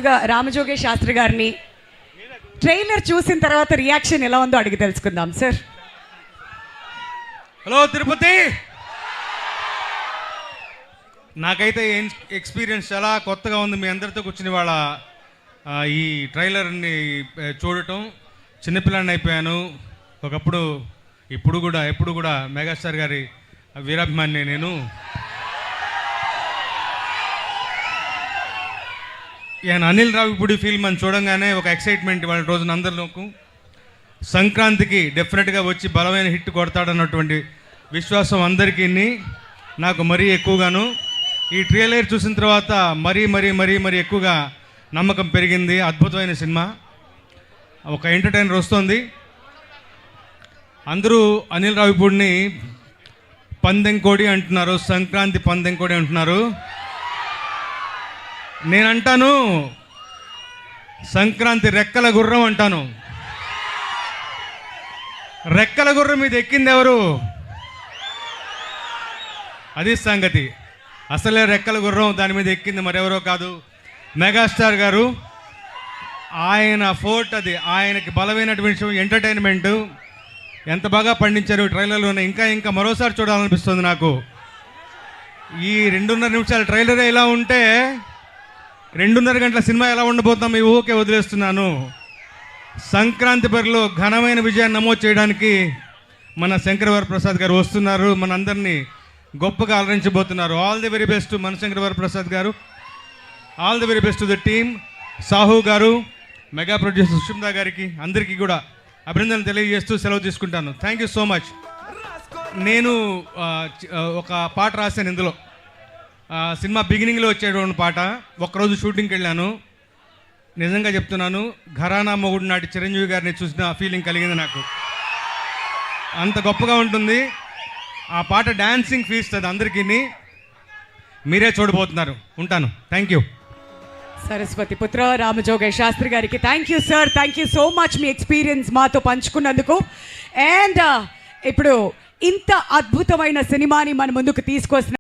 ముందుగా రామజోగే శాస్త్రి గారిని ట్రైలర్ చూసిన తర్వాత రియాక్షన్ ఎలా ఉందో అడిగి తెలుసుకుందాం సార్. హలో తిరుపతి, నాకైతే ఎక్స్పీరియన్స్ చాలా కొత్తగా ఉంది మీ అందరితో కూర్చుని వాళ్ళ ఈ ట్రైలర్ని చూడటం. చిన్నపిల్లాడిని అయిపోయాను ఒకప్పుడు, ఎప్పుడు కూడా మెగాస్టార్ గారి వీరాభిమాని నేను. ఈయన అనిల్ రావిపూడి ఫిల్మ్ అని చూడంగానే ఒక ఎక్సైట్మెంట్ వాళ్ళ రోజున అందరిలోకి. సంక్రాంతికి డెఫినెట్గా వచ్చి బలమైన హిట్ కొడతాడన్నటువంటి విశ్వాసం అందరికీ, నాకు మరీ ఎక్కువగాను. ఈ ట్రైలర్ చూసిన తర్వాత మరీ ఎక్కువగా నమ్మకం పెరిగింది. అద్భుతమైన సినిమా, ఒక ఎంటర్టైనర్ వస్తుంది. అందరూ అనిల్ రావిపూడిని పందెంకోడి అంటున్నారు, సంక్రాంతి పందెంకోడి అంటున్నారు. నేనంటాను సంక్రాంతి రెక్కల గుర్రం అంటాను. రెక్కల గుర్రం మీద ఎక్కింది ఎవరు? అది సంగతి. అసలే రెక్కల గుర్రం దాని మీద ఎక్కింది మరెవరో కాదు, మెగాస్టార్ గారు. ఆయన ఫోర్ట్ అది, ఆయనకి బలమైనటువంటి ఎంటర్టైన్మెంట్ ఎంత బాగా పండించారు ట్రైలర్లోనే. ఇంకా మరోసారి చూడాలనిపిస్తుంది నాకు. ఈ 2.5 నిమిషాల ట్రైలరే ఇలా ఉంటే 2.5 గంటల సినిమా ఎలా ఉండబోతాం మీ ఊకే వదిలేస్తున్నాను. సంక్రాంతి బరిలో ఘనమైన విజయాన్ని నమోదు చేయడానికి మన శంకరవరప్రసాద్ గారు వస్తున్నారు, మనందరినీ గొప్పగా అలరించబోతున్నారు. ఆల్ ది వెరీ బెస్ట్ మన శంకరవరప్రసాద్ గారు. All the very best to the team. Sahu గారు, మెగా ప్రొడ్యూసర్ సుష్మిత గారికి అందరికీ కూడా అభినందనలు తెలియజేస్తూ సెలవు తీసుకుంటాను. Thank you so much. నేను ఒక పాట రాశాను ఇందులో. సినిమా బిగినింగ్లో వచ్చేటువంటి పాట. ఒక్కరోజు షూటింగ్కి వెళ్ళాను. నిజంగా చెప్తున్నాను, ఘరానా మొగుడు నాటి చిరంజీవి గారిని చూసిన ఫీలింగ్ కలిగింది నాకు. అంత గొప్పగా ఉంటుంది ఆ పాట. డాన్సింగ్ ఫీస్ట్ అది అందరికీ. మీరే చూడబోతున్నారు. ఉంటాను. Thank you. సరస్వతి పుత్ర రామజోగే శాస్త్రి గారికి thank you sir. Thank you so much me experience మాతో పంచుకున్నందుకు. అండ్ ఇప్పుడు ఇంత అద్భుతమైన సినిమాని మన ముందుకు తీసుకొస్తున్న